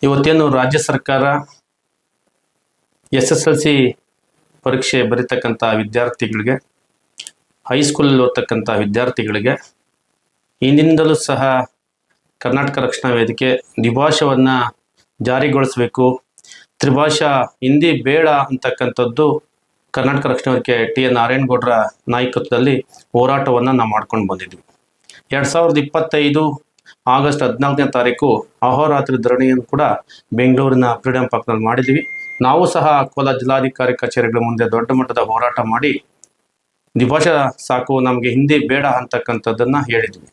ಇವತ್ತೇನು ರಾಜ್ಯ ಸರ್ಕಾರ SSLC ಪರೀಕ್ಷೆ ಬರೀತಕ್ಕಂಥ ವಿದ್ಯಾರ್ಥಿಗಳಿಗೆ, ಹೈಸ್ಕೂಲಲ್ಲಿ ಓದ್ತಕ್ಕಂಥ ವಿದ್ಯಾರ್ಥಿಗಳಿಗೆ ಇಂದಿನಿಂದಲೂ ಸಹ ಕರ್ನಾಟಕ ರಕ್ಷಣಾ ವೇದಿಕೆ ದ್ವಿಭಾಷೆಯನ್ನು ಜಾರಿಗೊಳಿಸಬೇಕು, ತ್ರಿಭಾಷಾ ಹಿಂದಿ ಬೇಡ ಅಂತಕ್ಕಂಥದ್ದು ಕರ್ನಾಟಕ ರಕ್ಷಣಾ ವೇದಿಕೆ TN ನಾರಾಯಣಗೌಡರ ನಾಯಕತ್ವದಲ್ಲಿ ಹೋರಾಟವನ್ನು ನಾವು ಮಾಡ್ಕೊಂಡು ಬಂದಿದ್ವಿ. 2025 ಆಗಸ್ಟ್ 14ನೇ ತಾರೀಕು ಅಹೋರಾತ್ರಿ ಧರಣಿಯನ್ನು ಕೂಡ ಬೆಂಗಳೂರಿನ ಫ್ರೀಡಂ ಪಾರ್ಕ್ನಲ್ಲಿ ಮಾಡಿದ್ವಿ. ನಾವು ಸಹ ಕೋಲಾರ ಜಿಲ್ಲಾಧಿಕಾರಿ ಕಚೇರಿಗಳ ಮುಂದೆ ದೊಡ್ಡ ಮಟ್ಟದ ಹೋರಾಟ ಮಾಡಿ ದ್ವಿಭಾಷಾ ಸಾಕು, ನಮಗೆ ಹಿಂದಿ ಬೇಡ ಅಂತಕ್ಕಂಥದ್ದನ್ನು ಹೇಳಿದ್ವಿ.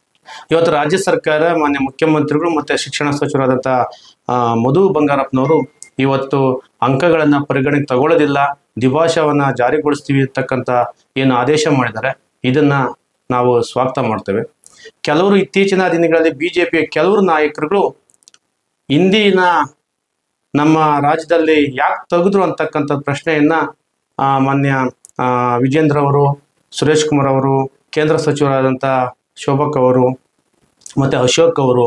ಇವತ್ತು ರಾಜ್ಯ ಸರ್ಕಾರ, ಮಾನ್ಯ ಮುಖ್ಯಮಂತ್ರಿಗಳು ಮತ್ತು ಶಿಕ್ಷಣ ಸಚಿವರಾದಂಥ ಮಧು ಬಂಗಾರಪ್ಪನವರು ಇವತ್ತು ಅಂಕಗಳನ್ನು ಪರಿಗಣನೆಗೆ ತಗೊಳ್ಳೋದಿಲ್ಲ, ದ್ವಿಭಾಷಾವನ್ನು ಜಾರಿಗೊಳಿಸ್ತೀವಿ ಅಂತಕ್ಕಂಥ ಏನು ಆದೇಶ ಮಾಡಿದ್ದಾರೆ, ಇದನ್ನು ನಾವು ಸ್ವಾಗತ ಮಾಡ್ತೇವೆ. ಕೆಲವರು ಇತ್ತೀಚಿನ ದಿನಗಳಲ್ಲಿ BJPಯ ಕೆಲವರು ನಾಯಕರುಗಳು ಹಿಂದಿನ ನಮ್ಮ ರಾಜ್ಯದಲ್ಲಿ ಯಾಕೆ ತೆಗೆದ್ರು ಅಂತಕ್ಕಂಥ ಪ್ರಶ್ನೆಯನ್ನು ಮಾನ್ಯ ವಿಜೇಂದ್ರ ಅವರು, ಸುರೇಶ್ ಕುಮಾರ್ ಅವರು, ಕೇಂದ್ರ ಸಚಿವರಾದಂಥ ಶೋಭಕ್ ಅವರು ಮತ್ತು ಅಶೋಕ್ ಅವರು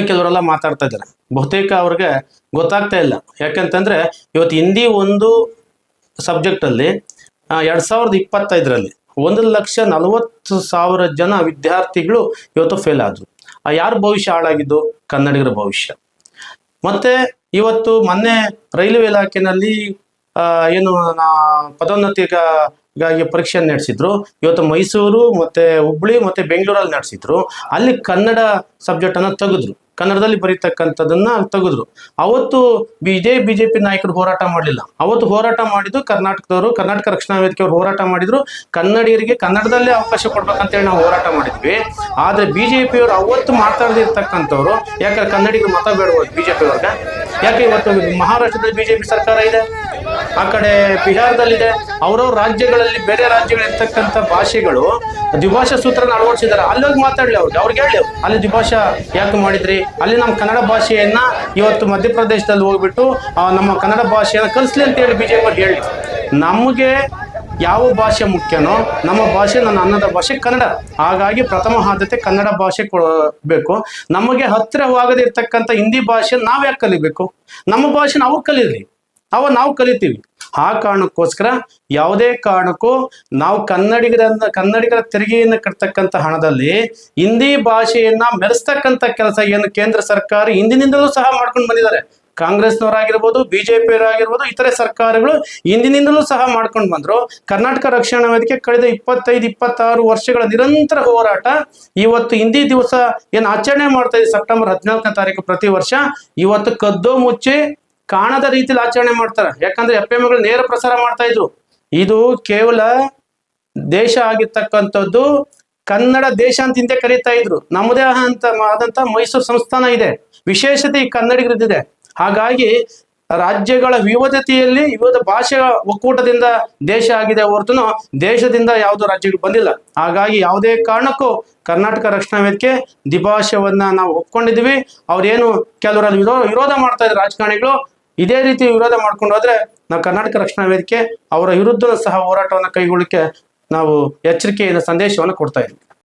ಕೆಲವರೆಲ್ಲ ಮಾತಾಡ್ತಾ ಇದ್ದಾರೆ. ಬಹುತೇಕ ಅವ್ರಿಗೆ ಗೊತ್ತಾಗ್ತಾ ಇಲ್ಲ. ಯಾಕಂತಂದರೆ ಇವತ್ತು ಹಿಂದಿ ಒಂದು ಸಬ್ಜೆಕ್ಟಲ್ಲಿ 2025ರಲ್ಲಿ 1,40,000 ಜನ ವಿದ್ಯಾರ್ಥಿಗಳು ಇವತ್ತು ಫೇಲ್ ಆದರು. ಯಾರ ಭವಿಷ್ಯ ಹಾಳಾಗಿದ್ದು? ಕನ್ನಡಿಗರ ಭವಿಷ್ಯ. ಮತ್ತು ಇವತ್ತು ಮೊನ್ನೆ ರೈಲ್ವೆ ಇಲಾಖೆಯಲ್ಲಿ ಏನು ಪದೋನ್ನತಿಗಾಗಿ ಪರೀಕ್ಷೆ ನಡೆಸಿದ್ರು. ಇವತ್ತು ಮೈಸೂರು ಮತ್ತು ಹುಬ್ಬಳ್ಳಿ ಮತ್ತು ಬೆಂಗಳೂರಲ್ಲಿ ನಡೆಸಿದ್ರು. ಅಲ್ಲಿ ಕನ್ನಡ ಸಬ್ಜೆಕ್ಟನ್ನು ತೆಗೆದ್ರು, ಕನ್ನಡದಲ್ಲಿ ಬರೀತಕ್ಕಂಥದ್ದನ್ನು ತೆಗೆದ್ರು. ಅವತ್ತು ಇದೇ BJP ನಾಯಕರು ಹೋರಾಟ ಮಾಡಲಿಲ್ಲ. ಅವತ್ತು ಹೋರಾಟ ಮಾಡಿದ್ದು ಕರ್ನಾಟಕದವರು, ಕರ್ನಾಟಕ ರಕ್ಷಣಾ ವೇದಿಕೆಯವರು ಹೋರಾಟ ಮಾಡಿದ್ರು. ಕನ್ನಡಿಗರಿಗೆ ಕನ್ನಡದಲ್ಲೇ ಅವಕಾಶ ಕೊಡ್ಬೇಕಂತೇಳಿ ನಾವು ಹೋರಾಟ ಮಾಡಿದ್ವಿ. ಆದರೆ BJPಯವರು ಅವತ್ತು ಮಾತಾಡದಿರ್ತಕ್ಕಂಥವ್ರು, ಯಾಕಂದ್ರೆ ಕನ್ನಡಿಗರು ಮತ ಬೇಡಬಹುದು BJPಯವ್ರಿಗೆ. ಯಾಕೆ ಇವತ್ತು ಮಹಾರಾಷ್ಟ್ರದಲ್ಲಿ BJP ಸರ್ಕಾರ ಇದೆ, ಆ ಕಡೆ ಬಿಹಾರದಲ್ಲಿದೆ, ಅವರವ್ರ ರಾಜ್ಯಗಳಲ್ಲಿ ಬೇರೆ ರಾಜ್ಯಗಳಿರ್ತಕ್ಕಂಥ ಭಾಷೆಗಳು ದ್ವಿಭಾಷಾ ಸೂತ್ರನ ಅಳವಡಿಸಿದ್ದಾರೆ. ಅಲ್ಲೋಗಿ ಮಾತಾಡಲಿ, ಅವ್ರಿಗೆ ಹೇಳಿ ಅಲ್ಲಿ ದ್ವಿಭಾಷಾ ಯಾಕೆ ಮಾಡಿದ್ರಿ, ಅಲ್ಲಿ ನಮ್ಮ ಕನ್ನಡ ಭಾಷೆಯನ್ನು ಇವತ್ತು ಮಧ್ಯಪ್ರದೇಶದಲ್ಲಿ ಹೋಗ್ಬಿಟ್ಟು ನಮ್ಮ ಕನ್ನಡ ಭಾಷೆಯನ್ನು ಕಲಿಸ್ಲಿ ಅಂತೇಳಿ BJP ಹೇಳಿ. ನಮಗೆ ಯಾವ ಭಾಷೆ ಮುಖ್ಯನೋ, ನಮ್ಮ ಭಾಷೆ ನನ್ನ ಅನ್ನದ ಭಾಷೆ ಕನ್ನಡ. ಹಾಗಾಗಿ ಪ್ರಥಮ ಆದ್ಯತೆ ಕನ್ನಡ ಭಾಷೆ ಕೊಡಬೇಕು. ನಮಗೆ ಹತ್ತಿರವಾಗದಿರ್ತಕ್ಕಂಥ ಹಿಂದಿ ಭಾಷೆ ನಾವು ಯಾಕೆ ಕಲಿಬೇಕು? ನಮ್ಮ ಭಾಷೆ ನಾವು ಕಲೀಲಿ, ನಾವು ಕಲಿತೀವಿ. ಆ ಕಾರಣಕ್ಕೋಸ್ಕರ ಯಾವುದೇ ಕಾರಣಕ್ಕೂ ನಾವು ಕನ್ನಡಿಗರ ತೆರಿಗೆಯನ್ನು ಕಟ್ತಕ್ಕಂಥ ಹಣದಲ್ಲಿ ಹಿಂದಿ ಭಾಷೆಯನ್ನ ಮೆರೆಸ್ತಕ್ಕಂಥ ಕೆಲಸ ಏನು ಕೇಂದ್ರ ಸರ್ಕಾರ ಹಿಂದಿನಿಂದಲೂ ಸಹ ಮಾಡ್ಕೊಂಡು ಬಂದಿದ್ದಾರೆ. ಕಾಂಗ್ರೆಸ್ನವರಾಗಿರ್ಬೋದು, BJPಯವರಾಗಿರ್ಬೋದು, ಇತರೆ ಸರ್ಕಾರಗಳು ಹಿಂದಿನಿಂದಲೂ ಸಹ ಮಾಡ್ಕೊಂಡು ಬಂದರು. ಕರ್ನಾಟಕ ರಕ್ಷಣಾ ವೇದಿಕೆ ಕಳೆದ 25-26 ವರ್ಷಗಳ ನಿರಂತರ ಹೋರಾಟ ಇವತ್ತು ಹಿಂದಿ ದಿವಸ ಏನು ಆಚರಣೆ ಮಾಡ್ತಾ ಇದೆ ಸೆಪ್ಟೆಂಬರ್ 14ನೇ ತಾರೀಕು ಪ್ರತಿ ವರ್ಷ, ಇವತ್ತು ಕದ್ದೋ ಮುಚ್ಚಿ ಕಾಣದ ರೀತಿಯಲ್ಲಿ ಆಚರಣೆ ಮಾಡ್ತಾರೆ. ಯಾಕಂದ್ರೆ FMಗಳು ನೇರ ಪ್ರಸಾರ ಮಾಡ್ತಾ ಇದ್ರು. ಇದು ಕೇವಲ ದೇಶ ಆಗಿರ್ತಕ್ಕಂಥದ್ದು ಕನ್ನಡ ದೇಶ ಅಂತ ಹಿಂದೆ ಕರೀತಾ ಇದ್ರು. ನಮ್ಮದೇ ಆದಂತ ಮೈಸೂರು ಸಂಸ್ಥಾನ ಇದೆ, ವಿಶೇಷತೆ ಈ ಕನ್ನಡಿಗರದ್ದಿದೆ. ಹಾಗಾಗಿ ರಾಜ್ಯಗಳ ವಿವಿಧತೆಯಲ್ಲಿ ವಿವಿಧ ಭಾಷೆಗಳ ಒಕ್ಕೂಟದಿಂದ ದೇಶ ಆಗಿದೆ ಹೊರತು ದೇಶದಿಂದ ಯಾವುದೋ ರಾಜ್ಯಗಳು ಬಂದಿಲ್ಲ. ಹಾಗಾಗಿ ಯಾವುದೇ ಕಾರಣಕ್ಕೂ ಕರ್ನಾಟಕ ರಕ್ಷಣಾ ವೇದಿಕೆ ದ್ವಿಭಾಷೆಯನ್ನ ನಾವು ಒಪ್ಕೊಂಡಿದ್ವಿ. ಅವ್ರೇನು ಕೆಲವರಲ್ಲಿ ವಿರೋಧ ಮಾಡ್ತಾ ಇದ್ದಾರೆ ರಾಜಕಾರಣಿಗಳು, ಇದೇ ರೀತಿ ವಿರೋಧ ಮಾಡ್ಕೊಂಡು ಹೋದ್ರೆ ನಾವು ಕರ್ನಾಟಕ ರಕ್ಷಣಾ ವೇದಿಕೆ ಅವರ ವಿರುದ್ಧ ಸಹ ಹೋರಾಟವನ್ನು ಕೈಗೊಳ್ಳಲಿಕ್ಕೆ ನಾವು ಎಚ್ಚರಿಕೆಯ ಸಂದೇಶವನ್ನು ಕೊಡ್ತಾ ಇದ್ವಿ.